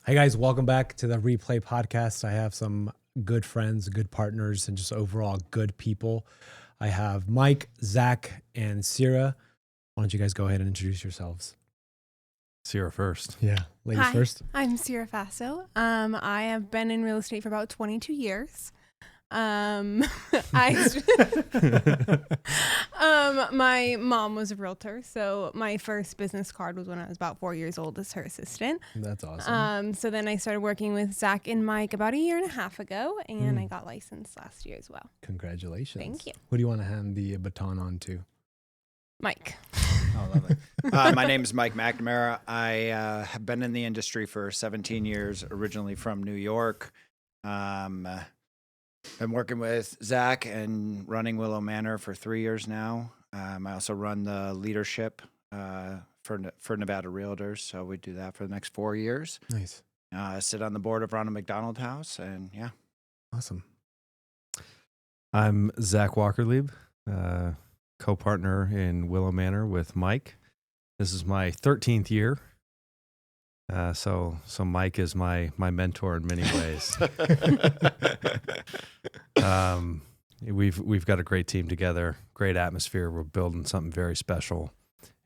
Hey guys, welcome back to the Replay Podcast. I have some good friends, good partners, and just overall good people. I have Mike, Zach, and Sierra. Why don't you guys go ahead and introduce yourselves? Sierra first. Yeah, ladies Hi, first. I'm Sierra Faso. I have been in real estate for about 22 years. My mom was a realtor, so my first business card was when I was about 4 years old as her assistant. That's awesome. So then I started working with Zach and Mike about a year and a half ago, and I got licensed last year as well. Congratulations. Thank you. Who do you want to hand the baton on to? Mike. Oh, lovely. My name is Mike McNamara. I have been in the industry for 17 years, originally from New York. Been working with Zach and running Willow Manor for 3 years now. I also run the leadership for Nevada Realtors, so we do that for the next 4 years. Nice. I sit on the board of Ronald McDonald House, and yeah. Awesome. I'm Zach Walkerlieb, co-partner in Willow Manor with Mike. This is my 13th year. So Mike is my mentor in many ways. We've got a great team together, great atmosphere. We're building something very special,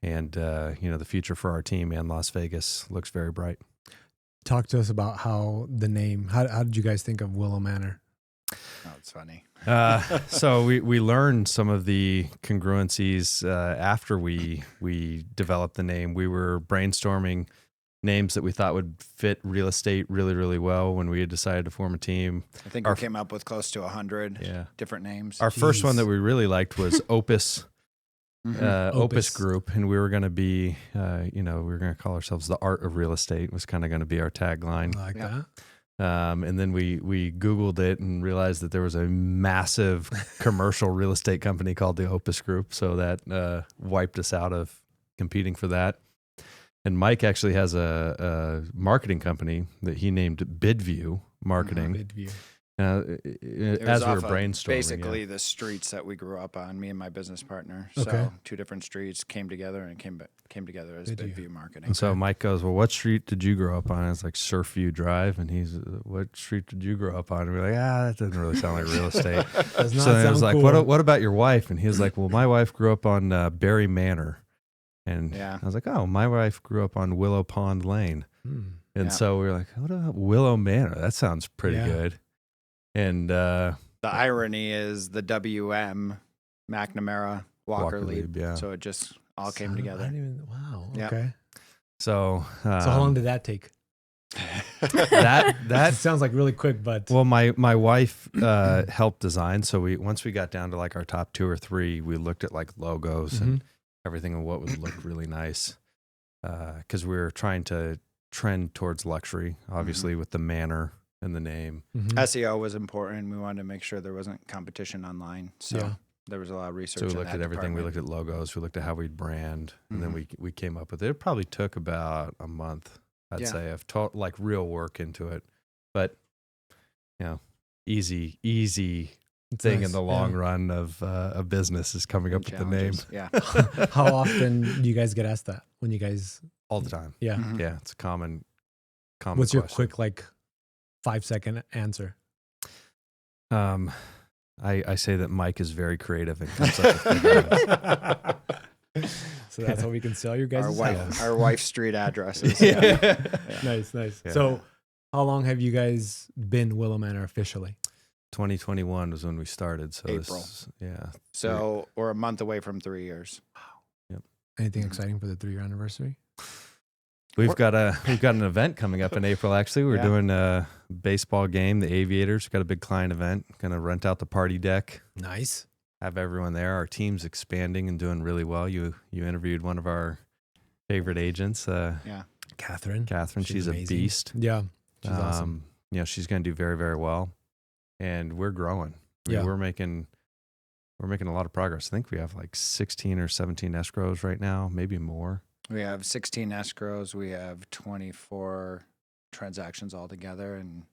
and the future for our team and Las Vegas looks very bright. Talk to us about how the name. How did you guys think of Willow Manor? Oh, it's funny. So we learned some of the congruencies after we developed the name. We were brainstorming names that we thought would fit real estate really, really well when we had decided to form a team. I think we came up with close to 100 different names. Our first one that we really liked was Opus. Opus Group, and we were going to be, we were going to call ourselves the Art of Real Estate. Was kind of going to be our tagline. I like that. And then we Googled it and realized that there was a massive commercial real estate company called the Opus Group. So that wiped us out of competing for that. And Mike actually has a marketing company that he named BidView Marketing. BidView. As we were brainstorming. Basically the streets that we grew up on, me and my business partner. Okay. So two different streets came together and came together as BidView Marketing. And so Mike goes, well, what street did you grow up on? And it's like Surfview Drive. And he's, what street did you grow up on? And we're like, that doesn't really sound like real estate. Does not So then it was sound like, cool. what about your wife? And he was like, well, my wife grew up on Berry Manor. And I was like, oh, my wife grew up on Willow Pond Lane. And so we were like, what about Willow Manor? That sounds pretty good. And the irony is the WM, McNamara, Walkerlieb. Yeah. So it just all came together. Wow. Yeah. Okay. so So how long did that take? that It sounds like really quick, but well, my wife helped design. So once we got down to like our top 2 or 3, we looked at like logos and everything and what would look really nice. Because we were trying to trend towards luxury, obviously with the manor and the name. SEO was important. We wanted to make sure there wasn't competition online. So there was a lot of research. So we in looked that at everything. We department. looked at logos. We looked at how we'd brand, and then we came up with it. It probably took about a month, I'd say, of like real work into it. But easy it's thing nice. in the long run of a business is coming up with the name Challenges. Yeah. How often do you guys get asked that when you guys? all the time. Yeah. Yeah, it's a common. What's your question. quick 5-second answer? I say that Mike is very creative and comes up with things. So that's how we can sell your guys' Our wife's street addresses. Nice. Yeah. So how long have you guys been Willow Manor officially? 2021 was when we started. So April. So we're a month away from 3 years. Anything exciting for the 3-year anniversary? We've got an event coming up in April. Actually, we're doing a baseball game. The Aviators got a big client event. Going to rent out the party deck. Nice. Have everyone there. Our team's expanding and doing really well. You interviewed one of our favorite agents. Catherine. She's a amazing. beast. Yeah. She's awesome. She's going to do very, very well. And we're growing. I mean, we're making a lot of progress. I think we have like 16 or 17 escrows right now, maybe more. We have 16 escrows. We have 24 transactions altogether and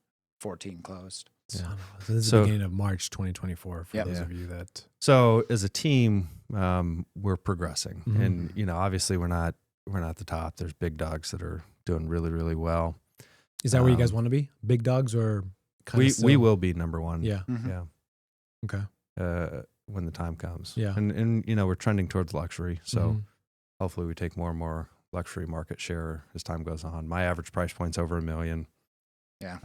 14 closed. Yeah. So this is the beginning of March 2024 for those of you that. So as a team, we're progressing, and obviously we're not the top. There's big dogs that are doing really, really well. Is that where you guys want to be? Big dogs or kind of we will be number one. Yeah. Mhm. Yeah. Okay. When the time comes. Yeah. And we're trending towards luxury. So Mhm. hopefully we take more and more luxury market share as time goes on. My average price point's over $1 million. Yeah.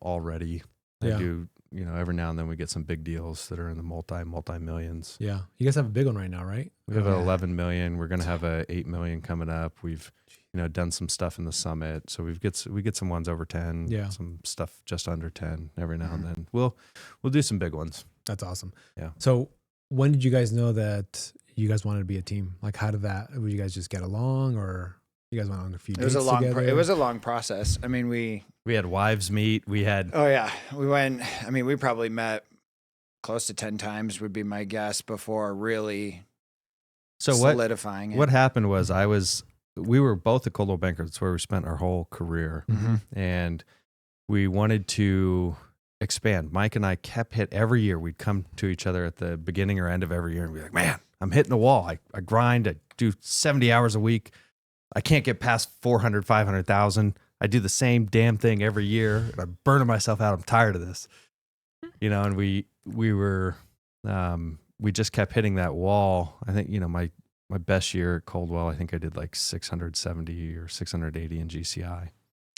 Already. Yeah. I do, every now and then we get some big deals that are in the multi millions. Yeah. You guys have a big one right now, right? We have Yeah. 11 million. We're going to have a 8 million coming up. We've, done some stuff in the summit. So we get some ones over 10, Yeah. some stuff just under 10 every now and then. We'll do some big ones. That's awesome. Yeah. So when did you guys know that you guys wanted to be a team? Like, how did that? Would you guys just get along, or you guys went on a few It was dates a long. together? It was a long process. I mean, we had wives meet. We had Oh yeah, we went. I mean, we probably met close to 10 times would be my guess before really solidifying it. What happened was we were both at Coldwell Banker. That's where we spent our whole career, and we wanted to expand. Mike and I kept every year. We'd come to each other at the beginning or end of every year and be like, "Man, I'm hitting the wall. I grind. I do 70 hours a week. I can't get past 400, 500,000. I do the same damn thing every year. And I'm burning myself out. I'm tired of this." And we were, we just kept hitting that wall. I think, my best year at Coldwell, I think I did like 670 or 680 in GCI.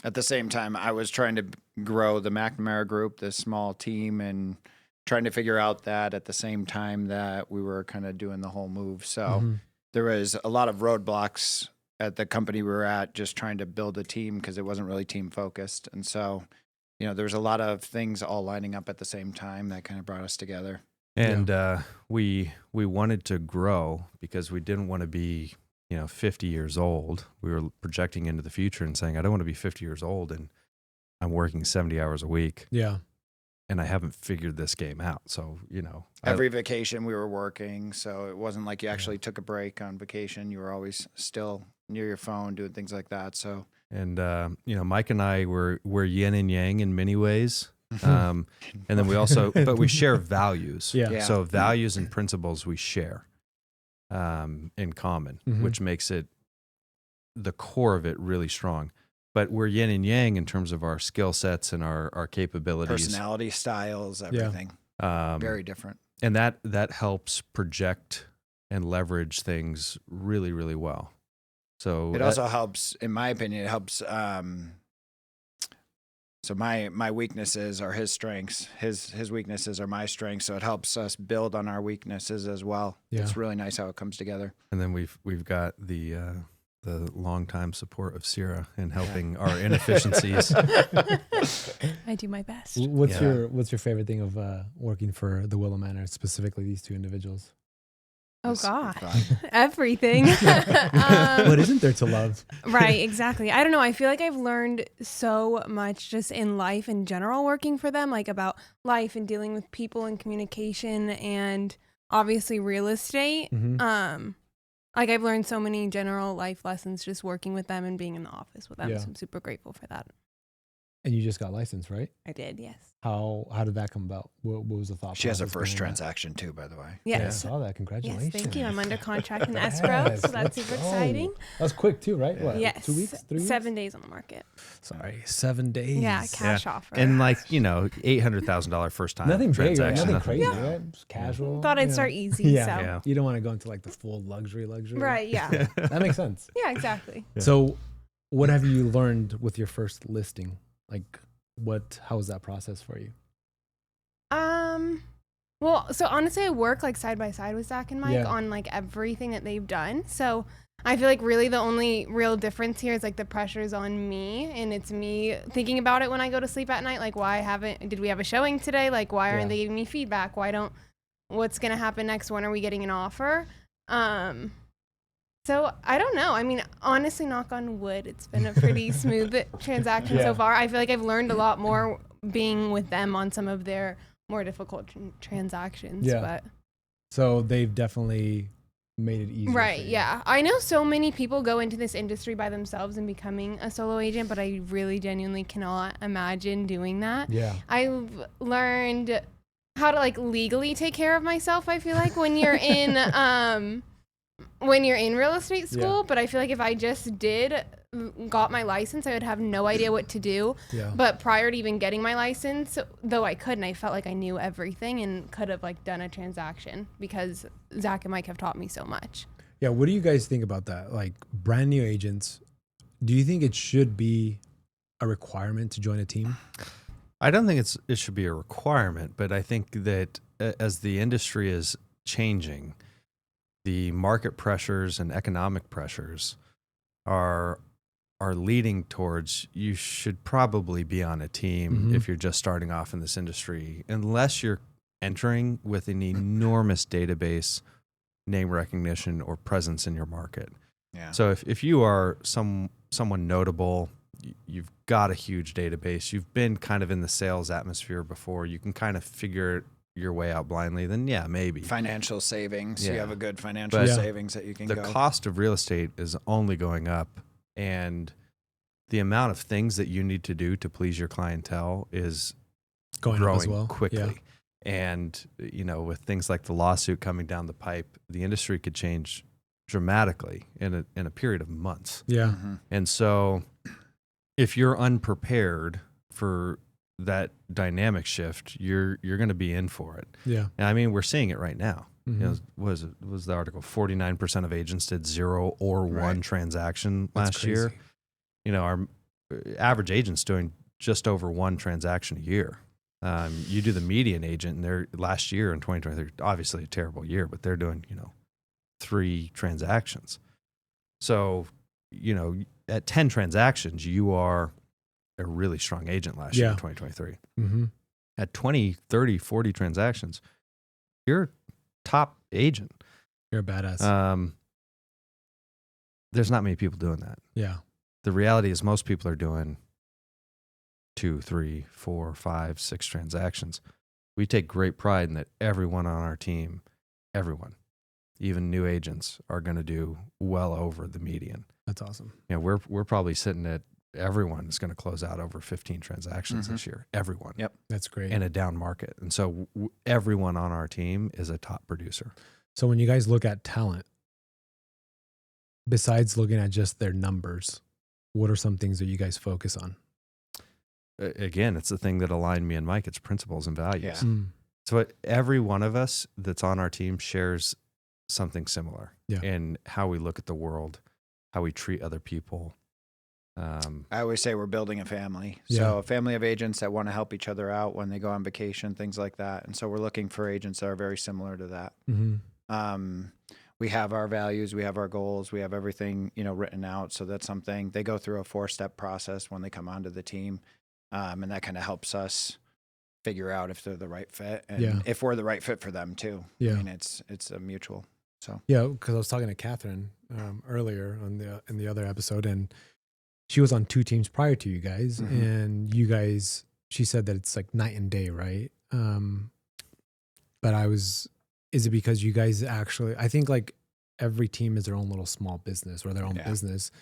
At the same time, I was trying to grow the McNamara group, this small team, and trying to figure out that at the same time that we were kind of doing the whole move. So there was a lot of roadblocks at the company we were at, just trying to build a team because it wasn't really team focused. And so, there was a lot of things all lining up at the same time that kind of brought us together. And we wanted to grow because we didn't want to be, 50 years old. We were projecting into the future and saying, I don't want to be 50 years old and I'm working 70 hours a week. Yeah. And I haven't figured this game out. So, Every vacation we were working. So it wasn't like you actually took a break on vacation. You were always still near your phone doing things like that. So, and, Mike and I were yin and yang in many ways. And then but we share values. Yeah. Yeah. So values and principles we share in common, which makes it the core of it really strong. But we're yin and yang in terms of our skill sets and our capabilities, personality styles, everything. Very different. And that helps project and leverage things really, really well. So it also helps, in my opinion, it helps. So my weaknesses are his strengths. His weaknesses are my strengths. So it helps us build on our weaknesses as well. Yeah. It's really nice how it comes together. And then we've got the longtime support of Sierra in helping our inefficiencies. I do my best. What's your favorite thing of working for the Willow Manor, specifically these two individuals? Oh It's God, fun. everything. What isn't there to love? Right, exactly. I don't know. I feel like I've learned so much just in life in general working for them, like about life and dealing with people and communication and obviously real estate. Like I've learned so many general life lessons just working with them and being in the office with them. Yeah. So I'm super grateful for that. And you just got licensed, right? I did, yes. How did that come about? What was the thought? She has her process first behind that? transaction too, by the way. Yeah, I Yes. saw that. Congratulations. Yes, thank you. I'm under contract in escrow, so that's super exciting. That was quick too, right? What? Yes. 2 weeks? 3 weeks? 7 days on the market. Sorry, 7 days. Yeah, cash offer. And $800,000 first time Nothing big, right? transaction. Nothing crazy, right? Just casual. Thought I'd you start know. easy, Yeah. so. Yeah. You don't want to go into like the full luxury. Right, yeah. That makes sense. Yeah, exactly. Yeah. So, what have you learned with your first listing? Like, how was that process for you? Well, so honestly, I work like side by side with Zach and Mike Yeah. on like everything that they've done. So I feel like really the only real difference here is like the pressure's on me, and it's me thinking about it when I go to sleep at night. Like, did we have a showing today? Like, why aren't Yeah. they giving me feedback? What's going to happen next? When are we getting an offer? So I don't know. I mean, honestly, knock on wood, it's been a pretty smooth transaction Yeah. so far. I feel like I've learned a lot more being with them on some of their more difficult transactions. Yeah. But So they've definitely made it easier. right, for you. yeah. I know so many people go into this industry by themselves and becoming a solo agent, but I really genuinely cannot imagine doing that. Yeah. I've learned how to like legally take care of myself, I feel like, when you're in real estate school, Yeah. but I feel like if I just did got my license, I would have no idea what to do. Yeah. But prior to even getting my license, though I could, and I felt like I knew everything and could have like done a transaction because Zach and Mike have taught me so much. Yeah. What do you guys think about that? Like brand new agents, do you think it should be a requirement to join a team? I don't think it should be a requirement, but I think that as the industry is changing, the market pressures and economic pressures are leading towards you should probably be on a team if you're just starting off in this industry, unless you're entering with an enormous database, name recognition, or presence in your market. Yeah. So if you are someone notable, you've got a huge database, you've been kind of in the sales atmosphere before, you can kind of figure your way out blindly, then yeah, maybe. Financial savings. Yeah. You have a good financial But savings that you can the go. cost of real estate is only going up, and the amount of things that you need to do to please your clientele is Going growing up as well. quickly. Yeah. And, with things like the lawsuit coming down the pipe, the industry could change dramatically in a period of months. Yeah. And so if you're unprepared for that dynamic shift, you're going to be in for it. Yeah. And I mean, we're seeing it right now. Mhm. Was the article 49% of agents did 0 or 1 transaction That's last year? crazy. Our average agent's doing just over 1 transaction a year. You do the median agent, and they're last year in 2023, obviously a terrible year, but they're doing 3 transactions. So at 10 transactions, you are a really strong agent last year in 2023. Mm-hmm. At 20, 30, 40 transactions, you're a top agent. You're a badass. There's not many people doing that. Yeah. The reality is most people are doing 2, 3, 4, 5, 6 transactions. We take great pride in that everyone on our team, everyone, even new agents, are going to do well over the median. That's awesome. We're probably sitting at everyone is going to close out over 15 transactions this year. Everyone. Yep. That's great. In a down market. And so everyone on our team is a top producer. So when you guys look at talent, besides looking at just their numbers, what are some things that you guys focus on? Again, it's the thing that aligned me and Mike. It's principles and values. Yeah. So every one of us that's on our team shares something similar in how we look at the world, how we treat other people. I always say we're building a family. Yeah. So a family of agents that want to help each other out when they go on vacation, things like that. And so we're looking for agents that are very similar to that. Mm-hmm. We have our values, we have our goals, we have everything, written out. So that's something they go through a 4-step process when they come onto the team. And that kind of helps us figure out if they're the right fit and if we're the right fit for them too. Yeah. I mean, it's a mutual. So yeah, because I was talking to Catherine earlier in the other episode, and she was on 2 teams prior to you guys, and you guys, she said that it's like night and day, right? But is it because you guys actually, I think like every team is their own little small business or their own business,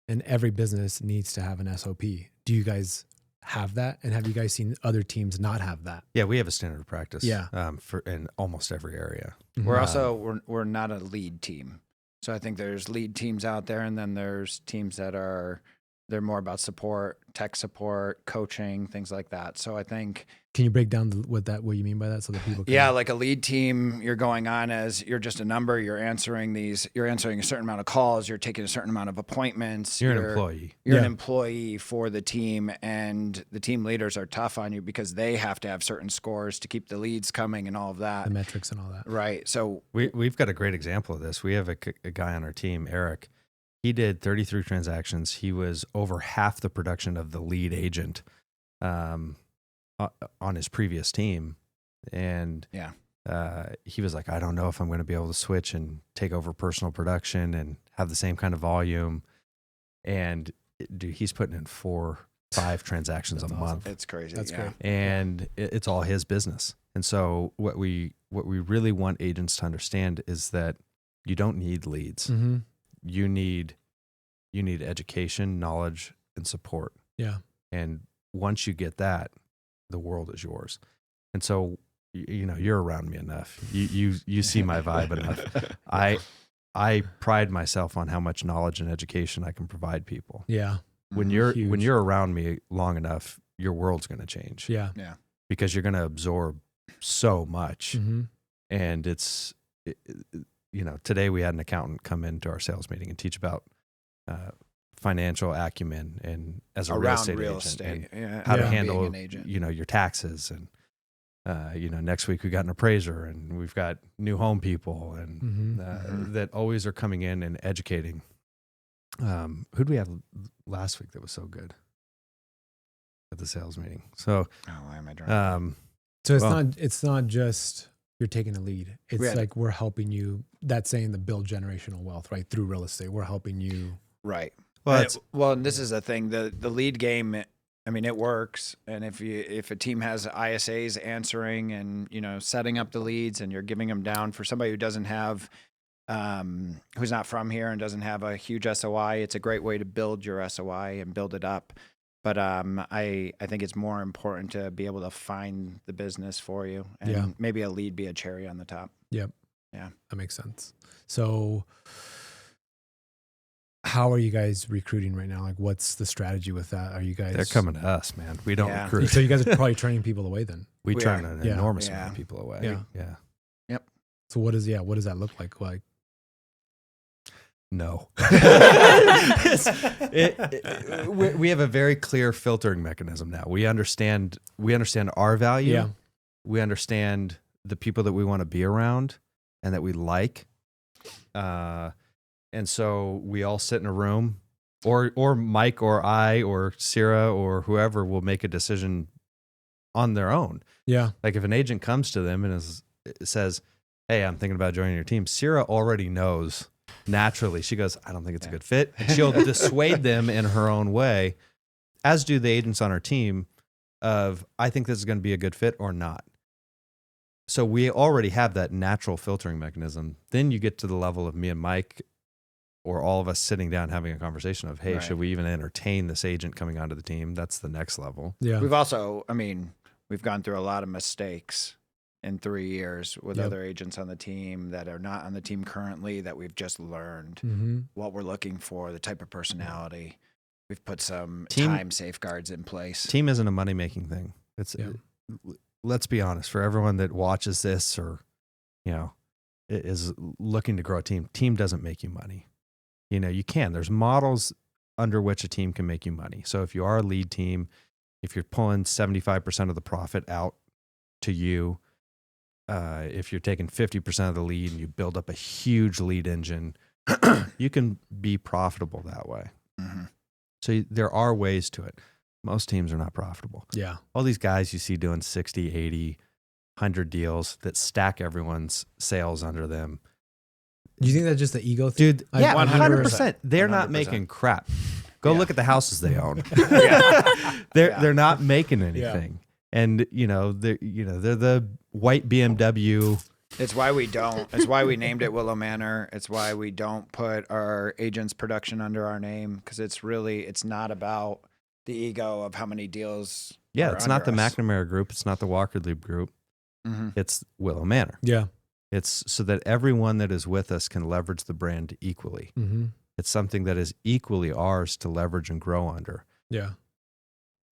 and every business needs to have an SOP. Do you guys have that? And have you guys seen other teams not have that? Yeah, we have a standard of practice. Yeah. For in almost every area. we're also, we're not a lead team. So I think there's lead teams out there, and then there's teams that they're more about support, tech support, coaching, things like that. So I think, can you break down what you mean by that so that people can? Yeah, like a lead team, you're going on as you're just a number. You're answering a certain amount of calls. You're taking a certain amount of appointments. You're an employee. You're an employee for the team, and the team leaders are tough on you because they have to have certain scores to keep the leads coming and all of that. The metrics and all that. Right. So We've got a great example of this. We have a guy on our team, Eric. He did 33 transactions. He was over half the production of the lead agent on his previous team. And he was like, I don't know if I'm going to be able to switch and take over personal production and have the same kind of volume. And dude, he's putting in 4, 5 transactions a month. it's crazy. That's great. And it's all his business. And so what we really want agents to understand is that you don't need leads. Mm-hmm. You need education, knowledge, and support. Yeah. And once you get that, the world is yours. And so, you're around me enough. You see my vibe enough. I pride myself on how much knowledge and education I can provide people. Yeah. When Huge. you're around me long enough, your world's going to change. Yeah. Because you're going to absorb so much. Mm-hmm. And today we had an accountant come into our sales meeting and teach about financial acumen and as a real estate agent and how to handle an agent. your taxes. And next week we got an appraiser, and we've got new home people, and that always are coming in and educating. Who'd we have last week that was so good at the sales meeting? So why am I drawing? So it's not just you're taking a lead. It's like we're helping you. That's saying the build generational wealth, right? Through real estate, we're helping you. Right. Well, and this is the thing. The lead game, I mean, it works. And if a team has ISAs answering and setting up the leads, and you're giving them down for somebody who doesn't have, who's not from here and doesn't have a huge SOI, it's a great way to build your SOI and build it up. But I think it's more important to be able to find the business for you, and maybe a lead be a cherry on the top. Yep. Yeah. That makes sense. So how are you guys recruiting right now? Like, what's the strategy with that? Are you guys... They're coming to us, man. We don't recruit. So you guys are probably turning people away then? We turn an enormous amount of people away. Yeah. Yep. So what does that look like? Like, no. We have a very clear filtering mechanism now. We understand our value. Yeah. We understand the people that we want to be around and that we like. And so we all sit in a room, or Mike or I or Sarah or whoever will make a decision on their own. Yeah. Like if an agent comes to them and says, "Hey, I'm thinking about joining your team," Sarah already knows naturally. She goes, "I don't think it's a good fit." And she'll dissuade them in her own way, as do the agents on our team, of, "I think this is going to be a good fit or not." So we already have that natural filtering mechanism. Then you get to the level of me and Mike, or all of us sitting down having a conversation of, "Hey, should we even entertain this agent coming onto the team?" That's the next level. Yeah. We've also, we've gone through a lot of mistakes in 3 years with other agents on the team that are not on the team currently, that we've just learned what we're looking for, the type of personality. We've put some time safeguards in place. Team isn't a money-making thing. Let's be honest, for everyone that watches this or, is looking to grow a team doesn't make you money. You can. There's models under which a team can make you money. So if you are a lead team, if you're pulling 75% of the profit out to you, if you're taking 50% of the lead and you build up a huge lead engine, you can be profitable that way. Mm-hmm. So there are ways to it. Most teams are not profitable. Yeah. All these guys you see doing 60, 80, 100 deals that stack everyone's sales under them. Do you think that's just the ego thing? Dude, yeah, 100%. They're 100%. not making crap. Go look at the houses they own. They're not making anything. And they're the white BMW. It's why we don't. It's why we named it Willow Manor. It's why we don't put our agent's production under our name, because it's not about the ego of how many deals. Yeah, it's not the McNamara Group. It's not the Walker Loop Group. Mm-hmm. It's Willow Manor. Yeah. It's so that everyone that is with us can leverage the brand equally. Mm-hmm. It's something that is equally ours to leverage and grow under. Yeah.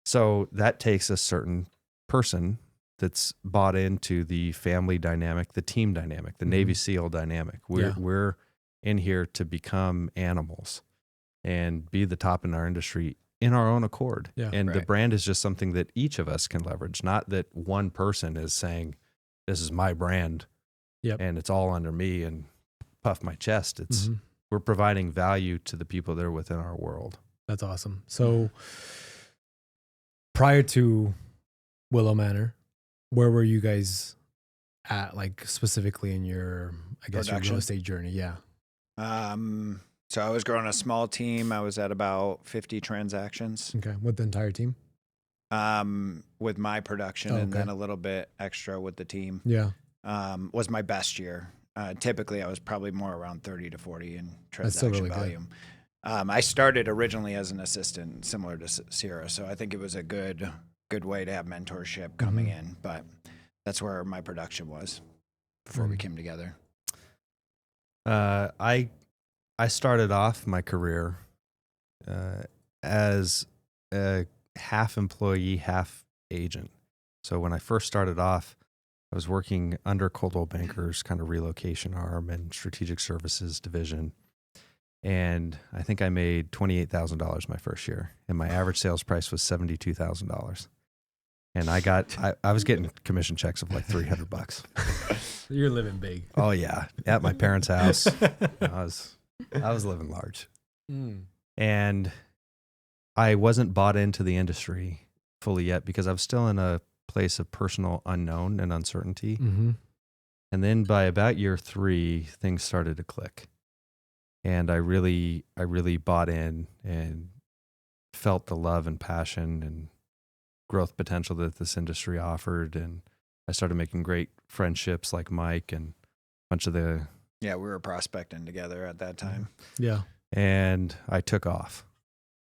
So that takes a certain person that's bought into the family dynamic, the team dynamic, the Navy SEAL dynamic. We're in here to become animals and be the top in our industry in our own accord. Yeah. And the brand is just something that each of us can leverage, not that one person is saying, "This is my brand." Yep. And it's all under me and puff my chest. It's we're providing value to the people that are within our world. That's awesome. So prior to Willow Manor, where were you guys at, like specifically in your, your real estate journey? Yeah. So I was growing a small team. I was at about 50 transactions. Okay. With the entire team? With my production and then a little bit extra with the team. Yeah. Was my best year. Typically I was probably more around 30 to 40 in transaction really volume. I started originally as an assistant, similar to Sierra. So I think it was a good way to have mentorship coming in, but that's where my production was before we came together. I started off my career as a half employee, half agent. So when I first started off, I was working under Coldwell Banker's kind of relocation arm and strategic services division. And I think I made $28,000 my first year. And my average sales price was $72,000. And I was getting commission checks of like $300. You're living big. Oh yeah. At my parents' house. I was living large. And I wasn't bought into the industry fully yet because I was still in a place of personal unknown and uncertainty. Mm-hmm. And then by about year 3, things started to click. And I really bought in and felt the love and passion and growth potential that this industry offered. And I started making great friendships like Mike and a bunch of the... Yeah, we were prospecting together at that time. Yeah. And I took off.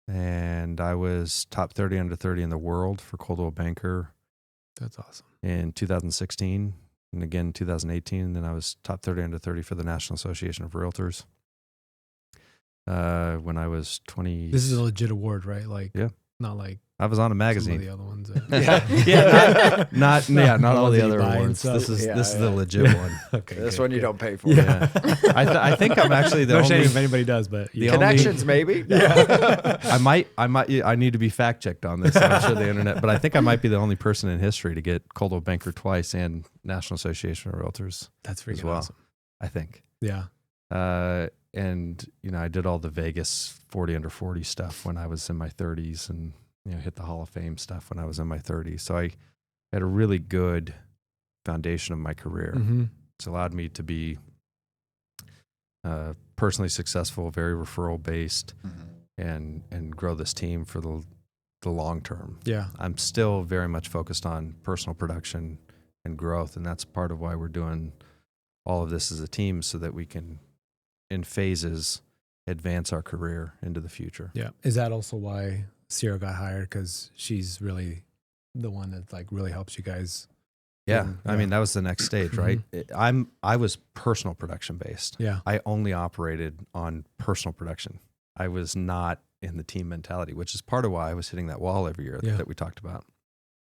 And I was top 30 under 30 in the world for Coldwell Banker. That's awesome. In 2016 and again 2018. And then I was top 30 under 30 for the National Association of Realtors. When I was 20. This is a legit award, right? Like, yeah. Not like I was on a some magazine. of the other ones. Not all the other buy and awards. stuff. This is Yeah. the legit one. Okay. This good, one you good. don't pay for. Yeah. I think I'm actually the No only. shame if anybody does, but The Connections, maybe. I need to be fact checked on this. I'm sure the internet, but I think I might be the only person in history to get Coldwell Banker twice and National Association of Realtors that's as freaking well. awesome. I think. Yeah. And I did all the Vegas 40 under 40 stuff when I was in my 30s, and hit the Hall of Fame stuff when I was in my 30s. So I had a really good foundation of my career. Mm-hmm. It's allowed me to be personally successful, very referral based, and grow this team for the long term. Yeah. I'm still very much focused on personal production and growth, and that's part of why we're doing all of this as a team, so that we can, in phases, advance our career into the future. Yeah. Is that also why Sierra got hired? Because she's really the one that like really helps you guys. Yeah. Yeah. I mean, that was the next stage, right? I was personal production based. Yeah. I only operated on personal production. I was not in the team mentality, which is part of why I was hitting that wall every year that we talked about.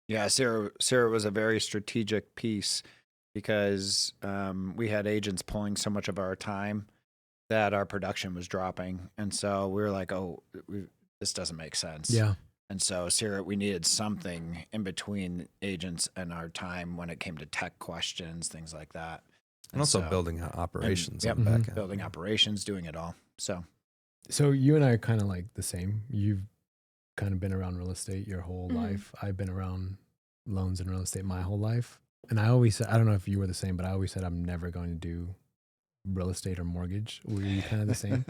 Yeah, Sarah was a very strategic piece because we had agents pulling so much of our time that our production was dropping. And so we were like, this doesn't make sense. Yeah. And so Sarah, we needed something in between agents and our time when it came to tech questions, things like that. And also building out operations on the back end. Building operations, doing it all. So you and I are kind of like the same. You've kind of been around real estate your whole life. I've been around loans and real estate my whole life. And I always said, I don't know if you were the same, but I always said I'm never going to do real estate or mortgage. Were you kind of the same?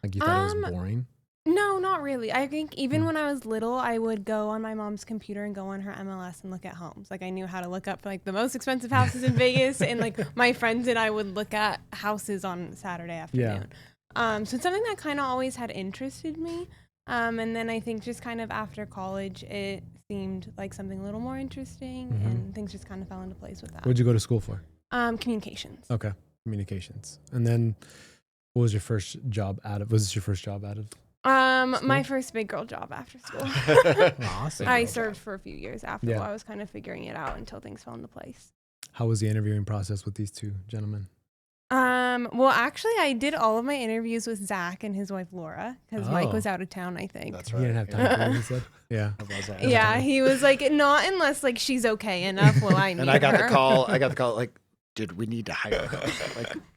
Like you thought it was boring? No, not really. I think even when I was little, I would go on my mom's computer and go on her MLS and look at homes. Like I knew how to look up like the most expensive houses in Vegas, and like my friends and I would look at houses on Saturday afternoon. So it's something that kind of always had interested me. And then I think just kind of after college, it seemed like something a little more interesting, and things just kind of fell into place with that. What'd you go to school for? Communications. Okay. Communications. And then what was your first job out of? Was this your first job out of? My first big girl job after school. Awesome. I served for a few years after Yeah. while I was kind of figuring it out until things fell into place. How was the interviewing process with these two gentlemen? Well, actually, I did all of my interviews with Zach and his wife Laura because Mike Oh. was out of town, I think. That's You right. didn't have time for it, you said? Yeah. Yeah, he was like, not unless like she's okay enough. Will I meet And I got her? the call, like, dude, we need to hire her.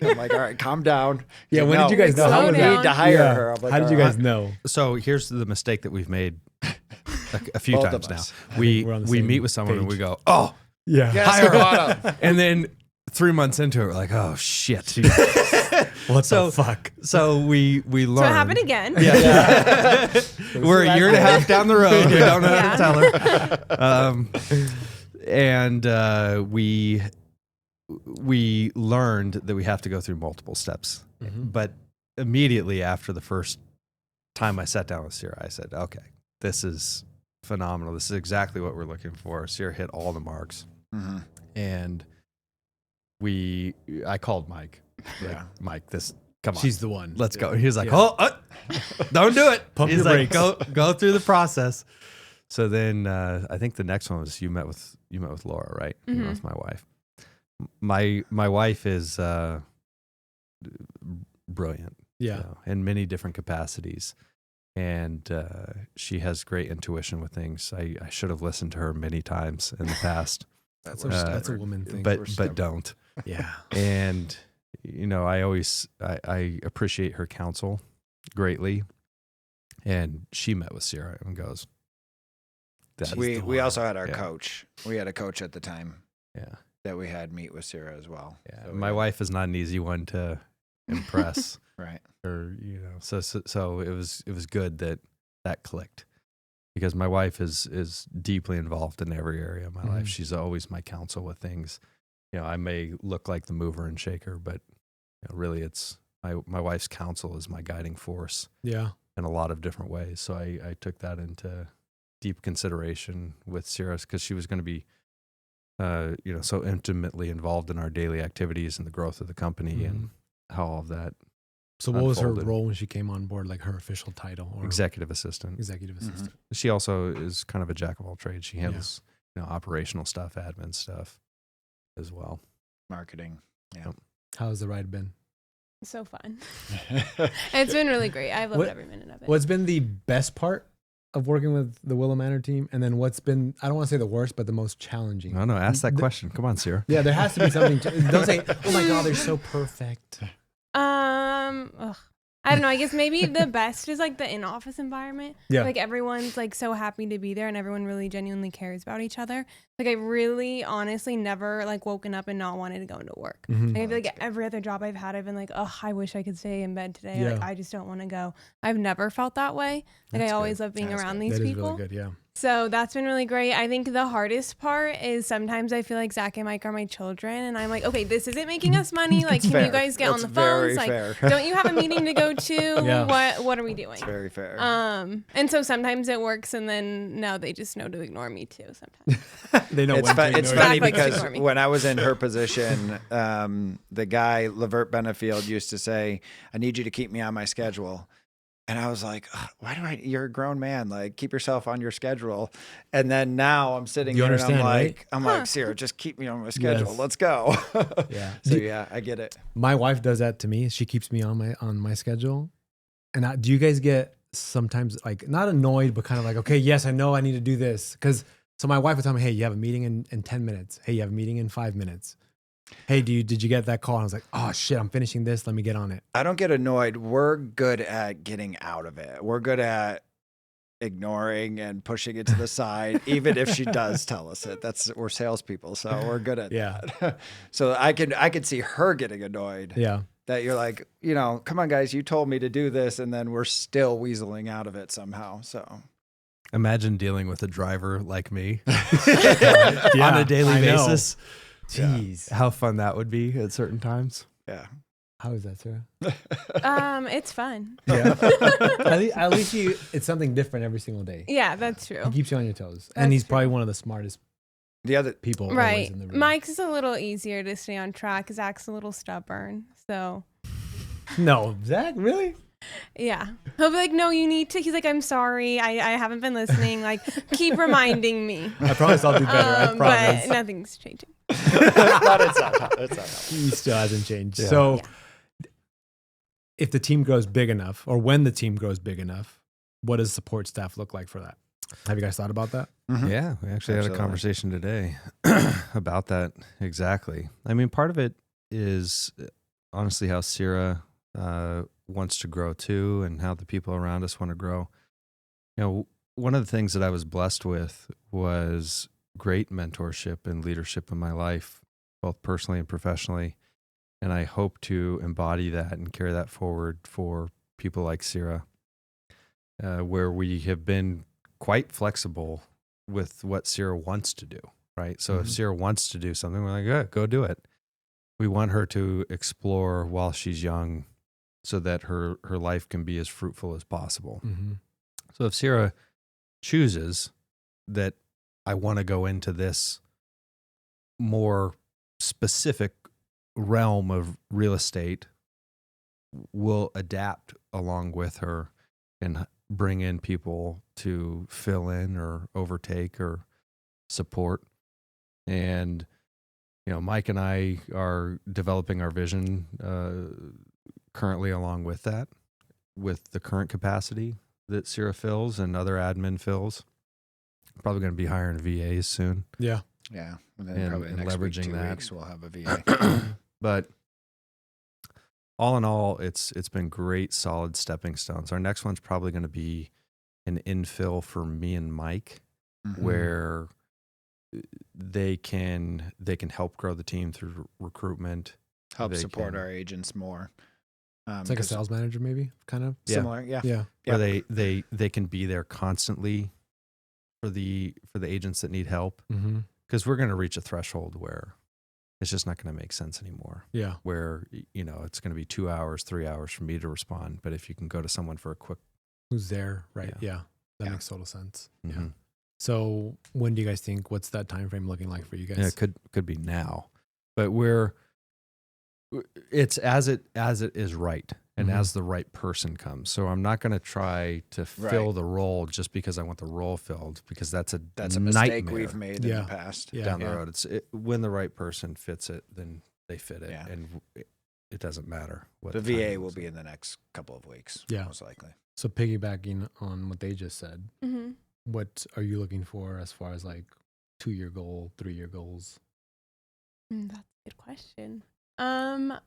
I'm like, all right, calm down. Yeah, when No, did you guys know? slow How was we down. that? need to hire Yeah. her. I'm like, How did you all guys right. know? So here's the mistake that we've made a few Both times of now. us. We we're on the we same meet with someone and page. we go, oh, Yeah. Yes, hire her. Alana. And then 3 months into it, we're like, oh shit. What So- the fuck? So we learned. So it happened again. Yeah. We're a year and a half down the road. We don't know how to tell her. And we learned that we have to go through multiple steps. But immediately after the first time I sat down with Sierra, I said, okay, this is phenomenal. This is exactly what we're looking for. Sierra hit all the marks. And I called Mike Like, Yeah. Mike, come on. She's the one. Let's go. He was like, Yeah. don't do it. Pump He's your like, brakes. go through the process. So then I think the next one was you met with Laura, right? You met with my wife. My wife is brilliant. Yeah. You know, in many different capacities. And she has great intuition with things. I should have listened to her many times in the past. That's a woman thing. But don't. Yeah. And you know, I appreciate her counsel greatly. And she met with Sierra and goes, We also had our Yeah. coach. We had a coach at the time yeah. that we had meet with Sarah as well. Yeah. So My wife is not an easy one to impress. Right. Or, you know, so it was good that clicked, because my wife is deeply involved in every area of my life. She's always my counsel with things. You know, I may look like the mover and shaker, but you know, really it's my wife's counsel is my guiding force Yeah. in a lot of different ways. So I took that into deep consideration with Sarah, because she was going to be, you know, so intimately involved in our daily activities and the growth of the company and how all of that. So what was her unfolded. role when she came on board, like her official title? Or Executive assistant. executive assistant. She also is kind of a jack of all trades. She handles you know, operational stuff, admin stuff as well. Marketing. How's the ride been? So fun. It's been really great. I've loved What- every minute of it. What's been the best part of working with the Willow Manor team? And then what's been, I don't want to say the worst, but the most challenging? No, ask that question. Come on, Sierra. Yeah, there has to be something. Don't say, oh my God, they're so perfect. Ugh. I don't know. I guess maybe the best is like the in-office environment. Yeah. Like everyone's like so happy to be there, and everyone really genuinely cares about each other. Like I really, honestly, never like woken up and not wanted to go into work. Mhm. Like I feel like every other job I've had, I've been like, oh, I wish I could stay in bed today. Yeah. Like I just don't want to go. I've never felt that way. Like That's I always good. love being That's around good. these That is people. really good, yeah. So that's been really great. I think the hardest part is sometimes I feel like Zach and Mike are my children, and I'm like, okay, this isn't making us money. Like, can fair. you guys get That's on the very phones? Like, fair. don't you have a meeting to go to? Yeah. What are we doing? It's very fair. And so sometimes it works, and then now they just know to ignore me too. Sometimes. They know It's, when to it's ignore funny you. Zach likes to because ignore me. when I was in her position, the guy, Levert Benefield, used to say, I need you to keep me on my schedule. And I was like, "Ugh, you're a grown man, like keep yourself on your schedule. And then now I'm sitting You here and understand, right? I'm like, Sarah, just keep me on my schedule. Yes. Let's go. Yeah. So yeah, I get it. My wife does that to me. She keeps me on my schedule. And do you guys get sometimes like not annoyed, but kind of like, okay, yes, I know I need to do this. So my wife would tell me, hey, you have a meeting in 10 minutes. Hey, you have a meeting in 5 minutes. Hey, did you get that call? And I was like, oh shit, I'm finishing this. Let me get on it. I don't get annoyed. We're good at getting out of it. We're good at ignoring and pushing it to the side, even if she does tell us it. We're salespeople, so we're good at that. So I could see her getting annoyed. Yeah. That you're like, you know, come on, guys, you told me to do this, and then we're still weaseling out of it somehow. So Imagine dealing with a driver like me Yeah, on a daily I know. basis. Jeez. How fun that would be at certain times. yeah. How is that, Sarah? It's fun. Yeah. at least it's something different every single day. Yeah, that's true. He keeps you on your toes. That's And he's true. probably one of the smartest The other people always Right. in the room. Mike's is a little easier to stay on track. Zach's a little stubborn. So No, Zach, really? yeah. He'll be like, no, you need to. He's like, I'm sorry. I haven't been listening. Like, keep reminding me. I promise I'll do better. I promise. But nothing's changing. but it's not. He still hasn't changed. Yeah. So Yeah. if the team grows big enough, or when the team grows big enough, what does support staff look like for that? Have you guys thought about that? Mhm. Yeah, we actually had a Absolutely. conversation today about that exactly. I mean, part of it is honestly how Sierra wants to grow too, and how the people around us want to grow. You know, one of the things that I was blessed with was great mentorship and leadership in my life, both personally and professionally. And I hope to embody that and carry that forward for people like Sierra, where we have been quite flexible with what Sierra wants to do, right? So if Sierra wants to do something, we're like, yeah, go do it. We want her to explore while she's young so that her life can be as fruitful as possible. Mm-hmm. So if Sierra chooses that I want to go into this more specific realm of real estate will adapt along with her and bring in people to fill in or overtake or support. And, Mike and I are developing our vision currently along with that, with the current capacity that Sierra fills and other admin fills. Probably going to be hiring VAs soon. Yeah. Yeah. And then And- probably and next week, leveraging 2 that. weeks, we'll have a VA. But all in all, it's been great, solid stepping stones. Our next one's probably going to be an infill for me and Mike, Mhm. where they can help grow the team through recruitment. Help they support can- our agents more. It's like a 'cause sales manager, maybe, kind of. Yeah. similar. Yeah. Yeah. Where they can be there constantly for the agents that need help, Mm-hmm. because we're going to reach a threshold where it's just not going to make sense anymore. Yeah. Where it's going to be 2 hours, 3 hours for me to respond, but if you can go to someone for a quick, Who's there, right? Yeah. Yeah. That Yeah. makes total sense. Yeah. Mhm. So when do you guys think, what's that time frame looking like for you guys? Yeah, it could be now, but it's as it is right, and Mhm. as the right person comes. So I'm not going to try to fill Right. the role just because I want the role filled, because that's a mistake nightmare we've made in Yeah. the past. Yeah. down the road. When the right person fits it, then they fit it, Yeah. and it doesn't matter what The time VA it will was. be in the next couple of weeks. Yeah. Most likely. So piggybacking on what they just said, Mm-hmm. what are you looking for as far as like 2-year goal, 3-year goals? That's a good question. I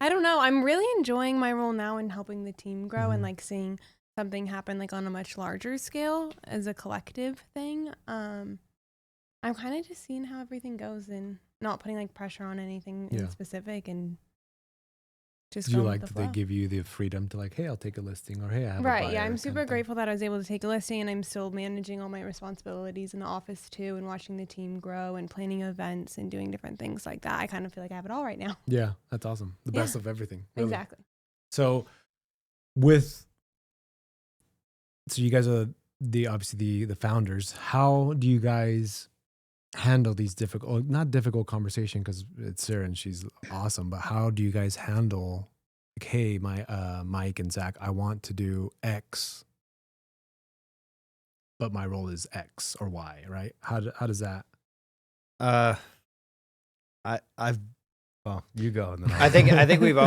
don't know. I'm really enjoying my role now in helping the team grow and Mhm. like seeing something happen like on a much larger scale as a collective thing. I'm kind of just seeing how everything goes and not putting like pressure on anything Yeah. in specific and just Do you going like with that the they flow. give you the freedom to like, hey, I'll take a listing, or hey, I have a Right. buyer, Yeah. I'm kind super of thing? grateful that I was able to take a listing and I'm still managing all my responsibilities in the office too and watching the team grow and planning events and doing different things like that. I kind of feel like I have it all right now. Yeah, that's awesome. The Yeah. best of everything. Really. Exactly. So you guys are obviously the founders. How do you guys handle these not difficult conversation, because it's Sarah and she's awesome, but how do you guys handle like, hey, my Mike and Zach, I want to do X, but my role is X or Y, right? How does that? Well, you go, and then I think we've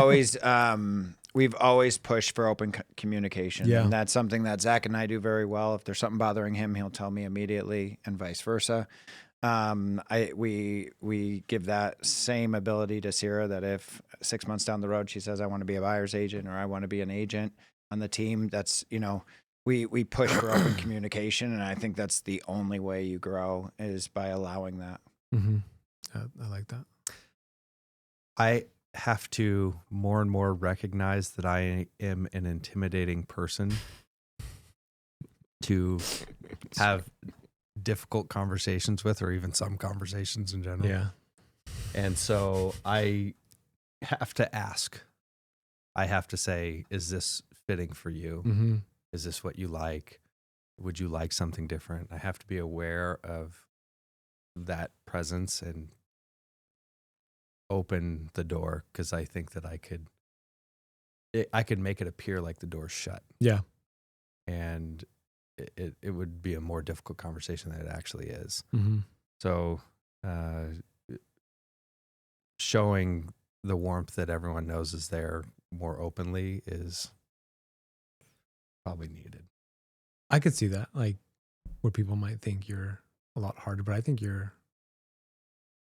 always pushed for open communication, Yeah. and that's something that Zach and I do very well. If there's something bothering him, he'll tell me immediately, and vice versa. We give that same ability to Sierra, that if 6 months down the road she says I want to be a buyer's agent or I want to be an agent on the team, that's we push for open communication, and I think that's the only way you grow is by allowing that. Mm-hmm. I like that. I have to more and more recognize that I am an intimidating person to have difficult conversations with, or even some conversations in general. Yeah. And so I have to ask. I have to say, is this fitting for you? Mm-hmm. Is this what you like? Would you like something different? I have to be aware of that presence and open the door, because I think that I could make it appear like the door's shut, Yeah. and it would be a more difficult conversation than it actually is. Mm-hmm. So showing the warmth that everyone knows is there more openly is probably needed. I could see that, like, where people might think you're a lot harder, but I think you're.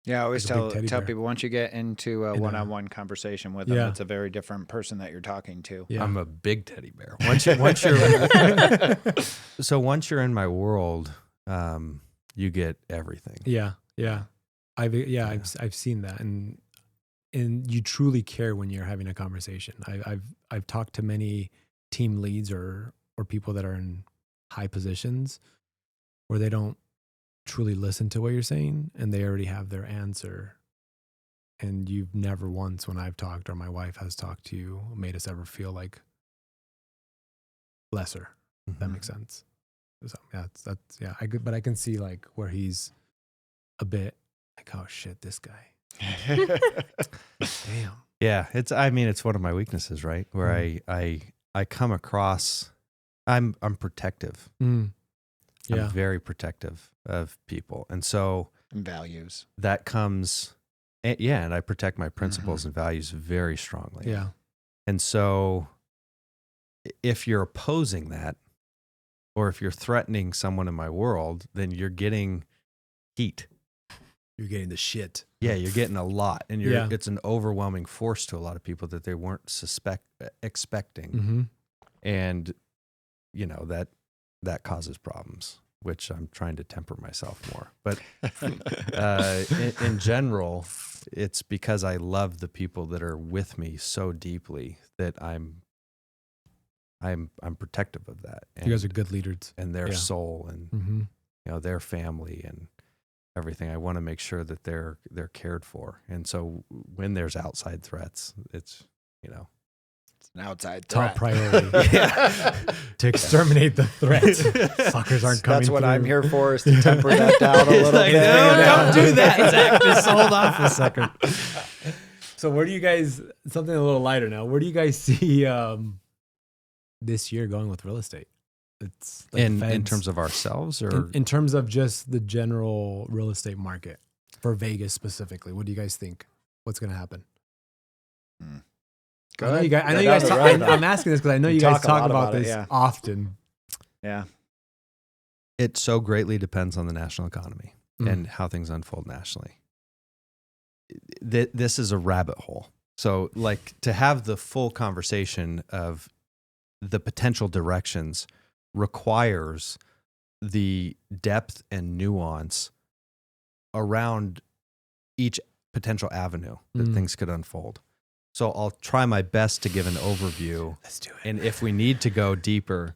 Yeah, I always Like a big teddy tell bear. people, once you get into a In a- one-on-one conversation with them, Yeah. it's a very different person that you're talking to. Yeah. I'm a big teddy bear. Once you're so once you're in my world, you get everything. Yeah, yeah. I've seen that, and you truly care when you're having a conversation. I've talked to many team leads or people that are in high positions where they don't truly listen to what you're saying, and they already have their answer. And you've never once, when I've talked or my wife has talked to you, made us ever feel like lesser. If that Mhm. makes sense. So, yeah, that's I can see like where he's a bit like, oh shit, this guy. Damn. Yeah, it's one of my weaknesses, right? Where I come across, I'm protective. Mm. I'm Yeah. very protective of people. And so And values. that comes, and I protect my principles and values very strongly. Yeah. And so if you're opposing that, or if you're threatening someone in my world, then you're getting heat. You're getting the shit. Yeah, you're getting a lot, and Yeah. it's an overwhelming force to a lot of people that they weren't expecting. Mm-hmm. And that causes problems, which I'm trying to temper myself more. But in general, it's because I love the people that are with me so deeply that I'm protective of that. And, You guys are good leaders. and their Yeah. soul and Mm-hmm. their family and everything. I want to make sure that they're cared for. And so when there's outside threats, it's It's an outside Top threat. priority. To exterminate the threat. Fuckers aren't coming That's what I'm through. here for, is to temper that down a little like, bit. no, don't do that, Zach. Just hold off a second. So where do you guys, something a little lighter now, where do you guys see this year going with real estate? It's like In terms of ourselves, or in terms of just the general real estate market for Vegas specifically, what do you guys think? What's going to happen? Go I know ahead. you guys, I know Go you down guys the talk, road. I'm asking this because I know We you guys talk a talk lot about about it, this yeah. often. Yeah. it so greatly depends on the national economy Mm. and how things unfold nationally. This is a rabbit hole. So, like, to have the full conversation of the potential directions requires the depth and nuance around each potential avenue that Mm. things could unfold. So I'll try my best to give an overview, Let's do it. and if we need to go deeper,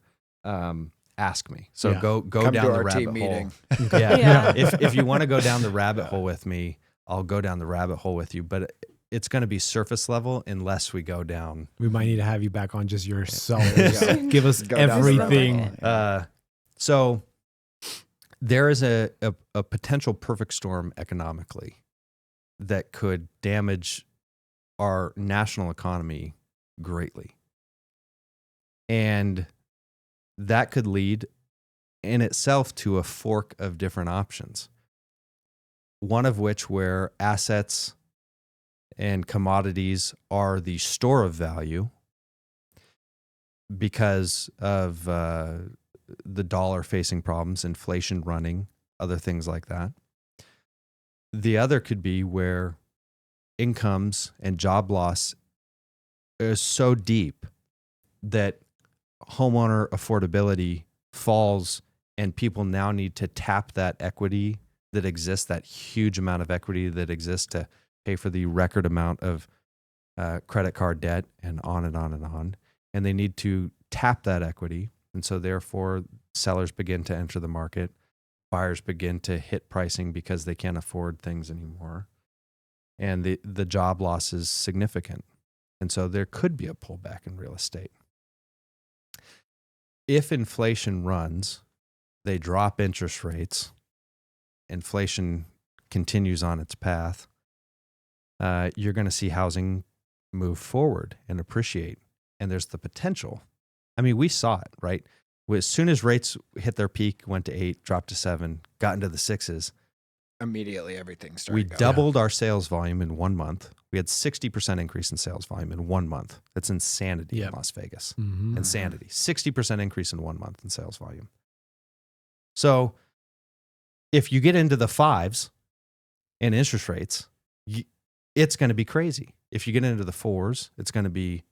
ask me. So Yeah. go Come down to the our rabbit team hole. meeting. Yeah. Yeah. If you want to go down the rabbit hole with me, I'll go down the rabbit hole with you. But it's going to be surface level unless we go down. We might need to have you back on just yourself. Yeah. Just give us Go down the rabbit everything. hole. Yeah. So there is a potential perfect storm economically that could damage our national economy greatly. And that could lead in itself to a fork of different options. One of which where assets and commodities are the store of value because of the dollar facing problems, inflation running, other things like that. The other could be where incomes and job loss is so deep that homeowner affordability falls and people now need to tap that equity that exists, that huge amount of equity that exists to pay for the record amount of credit card debt and on and on and on. And they need to tap that equity. And so therefore sellers begin to enter the market. Buyers begin to hit pricing because they can't afford things anymore. And the job loss is significant. And so there could be a pullback in real estate. If inflation runs, they drop interest rates, inflation continues on its path, you're going to see housing move forward and appreciate. And there's the potential. I mean, we saw it, right? As soon as rates hit their peak, went to 8, dropped to 7, got into the 6s, Immediately everything started we going. doubled our sales volume in 1 month. We had 60% increase in sales volume in 1 month. That's insanity Yep. in Las Vegas. Mhm. Insanity. 60% increase in 1 month in sales volume. So if you get into the 5s in interest rates, it's going to be crazy. If you get into the 4s, it's going to be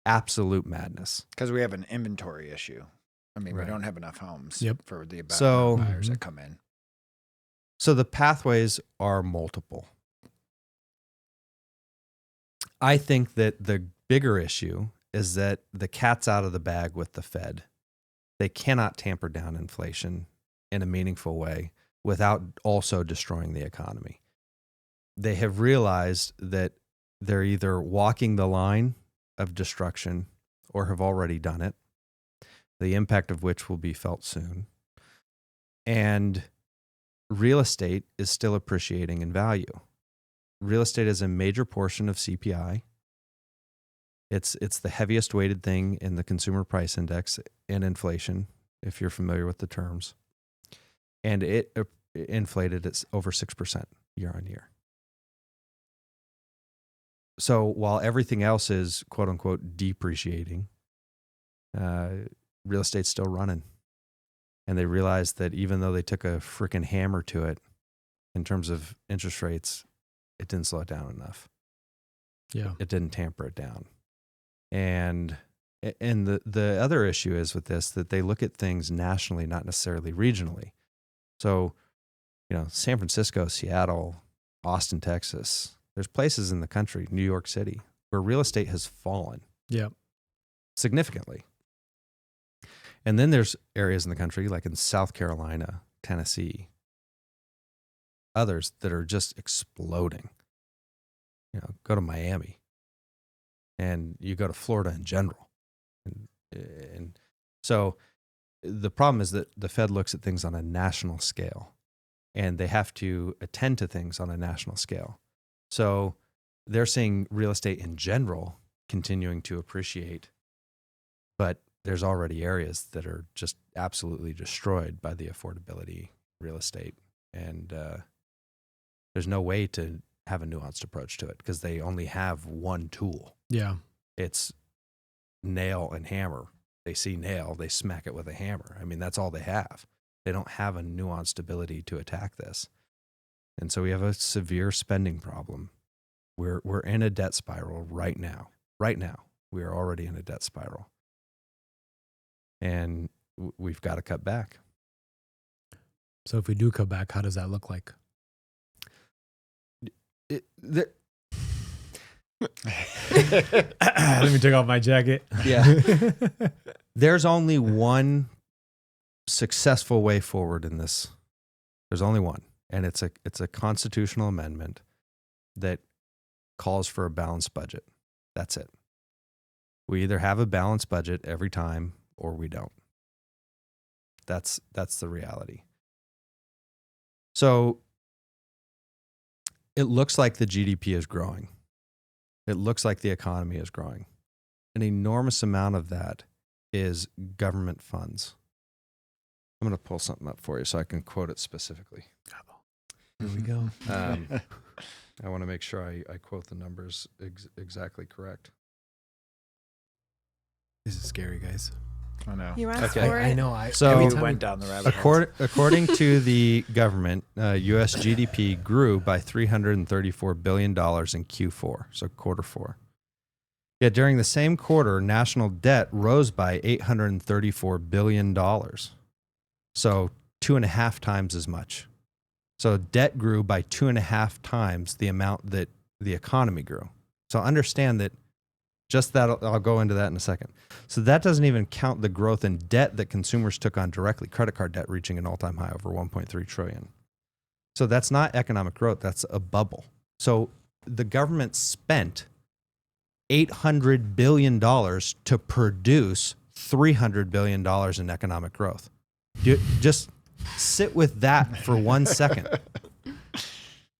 absolute madness. Because we have an inventory issue. I mean, Right. we don't have enough homes Yep. for the amount So- of buyers Mhm. that come in. So the pathways are multiple. I think that the bigger issue is that the cat's out of the bag with the Fed. They cannot tamper down inflation in a meaningful way without also destroying the economy. They have realized that they're either walking the line of destruction or have already done it, the impact of which will be felt soon. And real estate is still appreciating in value. real estate is a major portion of CPI. It's the heaviest weighted thing in the consumer price index and inflation, if you're familiar with the terms. And it inflated at over 6% year on year. So while everything else is quote unquote depreciating, real estate's still running. And they realized that even though they took a freaking hammer to it in terms of interest rates, it didn't slow it down enough. Yeah. It didn't tamper it down. And the other issue is with this, that they look at things nationally, not necessarily regionally. So, San Francisco, Seattle, Austin, Texas, there's places in the country, New York City, where real estate has fallen. Yeah. Significantly. And then there's areas in the country, like in South Carolina, Tennessee, others that are just exploding. Go to Miami, and you go to Florida in general. And so the problem is that the Fed looks at things on a national scale, and they have to attend to things on a national scale. So they're seeing real estate in general continuing to appreciate, but there's already areas that are just absolutely destroyed by the affordability real estate. And there's no way to have a nuanced approach to it because they only have one tool. Yeah. It's nail and hammer. They see nail, they smack it with a hammer. I mean, that's all they have. They don't have a nuanced ability to attack this. And so we have a severe spending problem. We're in a debt spiral right now. Right now, we are already in a debt spiral. And we've got to cut back. So if we do cut back, how does that look like? Let me take off my jacket. Yeah. There's only one successful way forward in this. There's only one. And it's a constitutional amendment that calls for a balanced budget. That's it. We either have a balanced budget every time or we don't. That's the reality. So it looks like the GDP is growing. It looks like the economy is growing. An enormous amount of that is government funds. I'm going to pull something up for you so I can quote it specifically. Here we go. I want to make sure I quote the numbers exactly correct. This is scary, guys. I know. You asked Okay. for it. I know. So every We time went down the rabbit hole. according to the government, U.S. GDP grew by $334 billion in Q4, so quarter four. Yet during the same quarter, national debt rose by $834 billion. So 2.5 times as much. So debt grew by 2.5 times the amount that the economy grew. So understand that just that, I'll go into that in a second. So that doesn't even count the growth in debt that consumers took on directly, credit card debt reaching an all-time high over 1.3 trillion. So that's not economic growth, that's a bubble. So the government spent $800 billion to produce $300 billion in economic growth. Just sit with that for 1 second.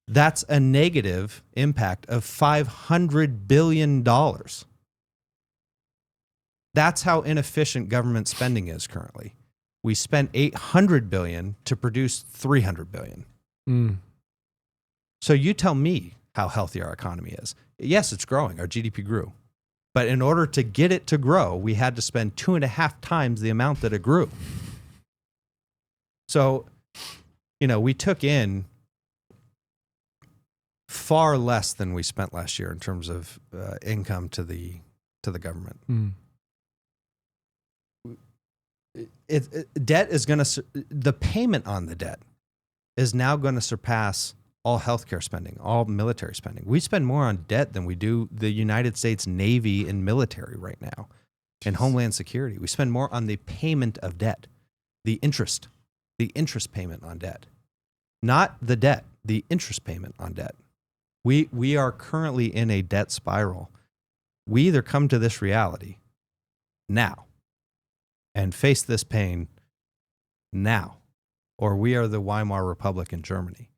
That's a negative impact of $500 billion. That's how inefficient government spending is currently. We spent $800 billion to produce $300 billion. Mm. So you tell me how healthy our economy is. Yes, it's growing. Our GDP grew. But in order to get it to grow, we had to spend 2.5 times the amount that it grew. So, we took in far less than we spent last year in terms of income to the government. Mm. Debt is going to, the payment on the debt is now going to surpass all healthcare spending, all military spending. We spend more on debt than we do the United States Navy and military right now, and Homeland Security. We spend more on the payment of debt, the interest payment on debt, not the debt, the interest payment on debt. We are currently in a debt spiral. We either come to this reality now and face this pain now, or we are the Weimar Republic in Germany.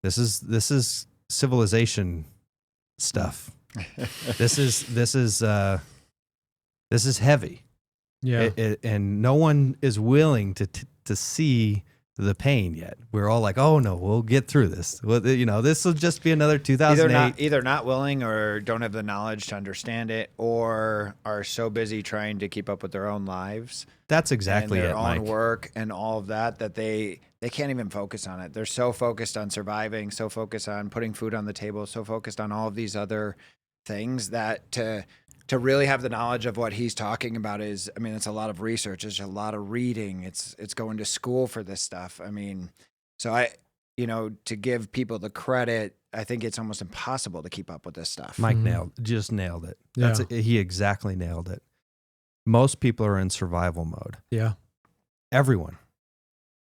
This is civilization stuff. This is heavy. Yeah. And no one is willing to see the pain yet. We're all like, oh no, we'll get through this. Well, this will just be another 2008. Either not willing or don't have the knowledge to understand it, or are so busy trying to keep up with their own lives. That's exactly and their it, own Mike. work and all of that they can't even focus on it. They're so focused on surviving, so focused on putting food on the table, so focused on all of these other things that to really have the knowledge of what he's talking about is, I mean, it's a lot of research. It's a lot of reading. It's going to school for this stuff. I mean, so to give people the credit, I think it's almost impossible to keep up with this stuff. Mike nailed it. Yeah. He exactly nailed it. Most people are in survival mode. Yeah. Everyone.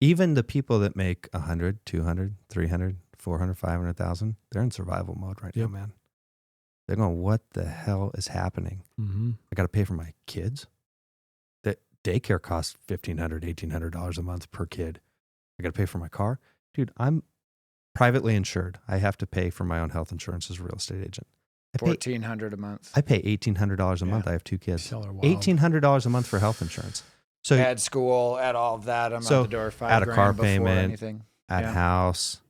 Even the people that make 100, 200, 300, 400, 500,000, they're in survival mode right now, man. They're going, what the hell is happening? Mm-hmm. I got to pay for my kids. That daycare costs $1,500, $1,800 a month per kid. I got to pay for my car. Dude, I'm privately insured. I have to pay for my own health insurance as a real estate agent. $1,400 a month. I pay $1,800 a month. I have 2 kids. $1,800 a month for health insurance. So add school, add all of that. I'm so out the door $5,000 add a car before payment, anything. add house,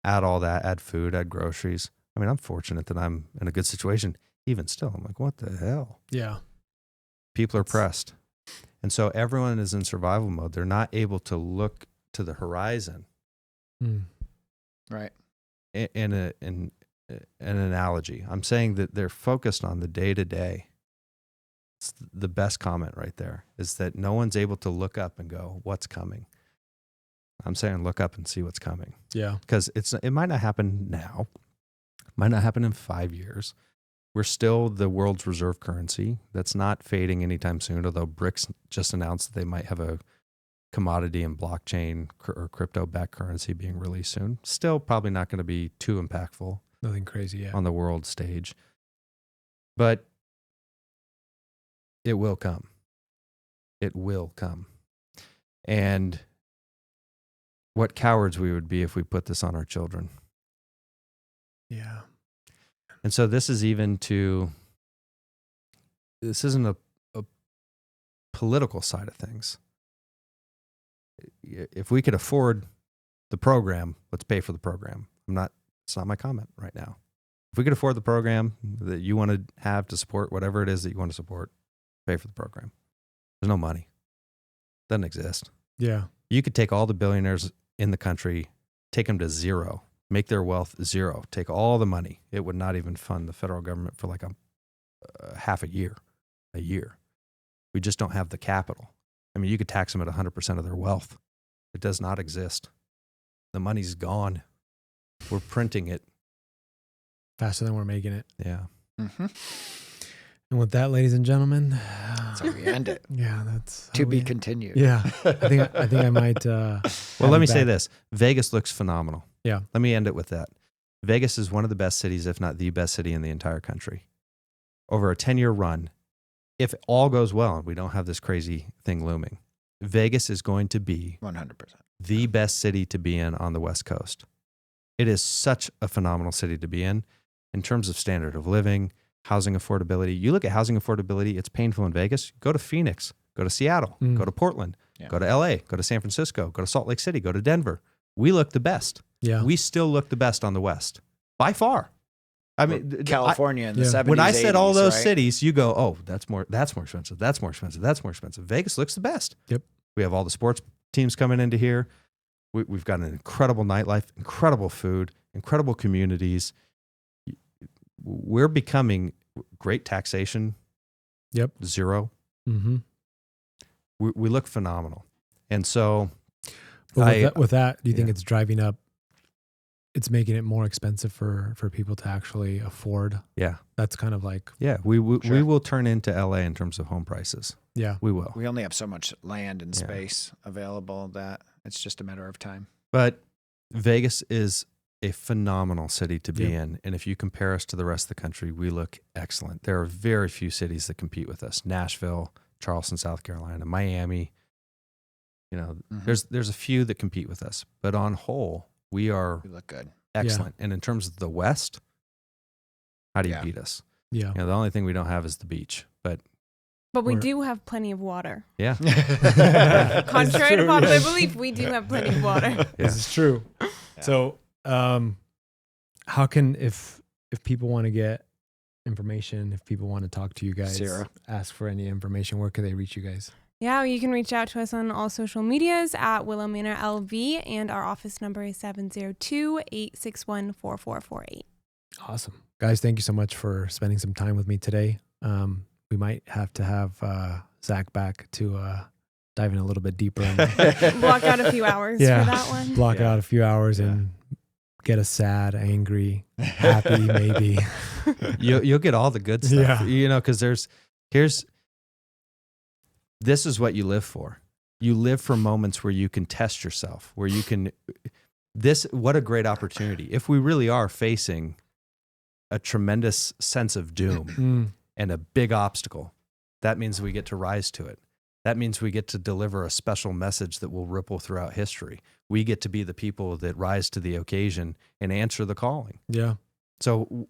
add all that, add food, add groceries. I mean, I'm fortunate that I'm in a good situation. Even still, I'm like, what the hell? Yeah. People are pressed. And so everyone is in survival mode. They're not able to look to the horizon. Right. In an analogy, I'm saying that they're focused on the day-to-day. It's the best comment right there, is that no one's able to look up and go, what's coming? I'm saying look up and see what's coming. Yeah. Because it might not happen now. Might not happen in 5 years. We're still the world's reserve currency. That's not fading anytime soon, although BRICS just announced that they might have a commodity and blockchain or crypto-backed currency being released soon. Still probably not going to be too impactful. Nothing crazy yet. On the world stage. But it will come. It will come. And what cowards we would be if we put this on our children. Yeah. And so this isn't a political side of things. If we could afford the program, let's pay for the program. It's not my comment right now. If we could afford the program that you want to have to support whatever it is that you want to support, pay for the program. There's no money. Doesn't exist. Yeah. You could take all the billionaires in the country, take them to zero, make their wealth zero, take all the money. It would not even fund the federal government for like a half a year. We just don't have the capital. I mean, you could tax them at 100% of their wealth. It does not exist. The money's gone. We're printing it. Faster than we're making it. Yeah. Mm-hmm. And with that, ladies and gentlemen, that's how we end it. Yeah, that's to be continued. Yeah, I think I might. Well, let me say this: Vegas looks phenomenal. Yeah. Let me end it with that. Vegas is one of the best cities, if not the best city in the entire country. Over a 10-year run, if all goes well and we don't have this crazy thing looming, Vegas is going to be 100% the best city to be in on the West Coast. It is such a phenomenal city to be in terms of standard of living, housing affordability. You look at housing affordability, it's painful in Vegas. Go to Phoenix, go to Seattle, go to Portland, go to LA, go to San Francisco, go to Salt Lake City, go to Denver. We look the best. Yeah. We still look the best on the West by far. I mean, California in the 70s. When I said all those right? cities, you go, oh, that's more expensive. That's more expensive. That's more expensive. Vegas looks the best. Yep. We have all the sports teams coming into here. We've got an incredible nightlife, incredible food, incredible communities. We're becoming great taxation. Yep. Zero. Mm-hmm. We look phenomenal. And so with that, do you think it's driving up? It's making it more expensive for people to actually afford. Yeah. That's kind of like. Yeah. We will turn into LA in terms of home prices. Yeah. We will. We only have so much land and space available that it's just a matter of time. But Vegas is a phenomenal city to be in. And if you compare us to the rest of the country, we look excellent. There are very few cities that compete with us. Nashville, Charleston, South Carolina, Miami. You know, there's a few that compete with us. But on whole, we look good. excellent. And in terms of the West, how do you Yeah. beat us? Yeah. You know, the only thing we don't have is the beach. But But we Or- do have plenty of water. yeah, Contrary to true, popular yes. belief, we do have plenty of water. yeah. This is true. So, how can, if people want to get information, if people want to talk to you guys, Sarah. ask for any information, where can they reach you guys? Yeah, you can reach out to us on all social medias at Willow Manor LV, and our office number is 702-861-4448. Awesome. Guys, thank you so much for spending some time with me today. We might have to have Zach back to dive in a little bit deeper and Block out a few hours Yeah. for that one. block Yeah. out a few hours Yeah. and get us sad, angry, happy, maybe. You'll get all the good stuff. Yeah. You know, because this is what you live for. You live for moments where you can test yourself, where you can, what a great opportunity. If we really are facing a tremendous sense of doom and a big obstacle, that means we get to rise to it. That means we get to deliver a special message that will ripple throughout history. We get to be the people that rise to the occasion and answer the calling. Yeah. So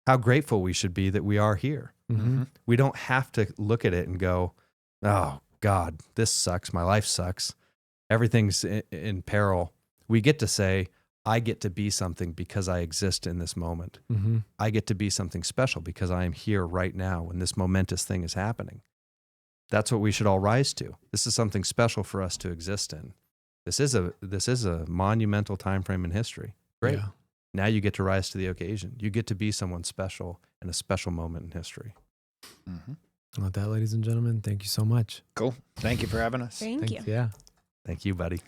how grateful we should be that we are here. Mm-hmm. We don't have to look at it and go, oh God, this sucks. My life sucks. Everything's in peril. We get to say, I get to be something because I exist in this moment. Mm-hmm. I get to be something special because I am here right now when this momentous thing is happening. That's what we should all rise to. This is something special for us to exist in. This is a monumental time frame in history. Great. Yeah. Now you get to rise to the occasion. You get to be someone special in a special moment in history. Mhm. And with that, ladies and gentlemen, thank you so much. Cool. Thank you for having us. Thank you. Yeah. Thank you, buddy.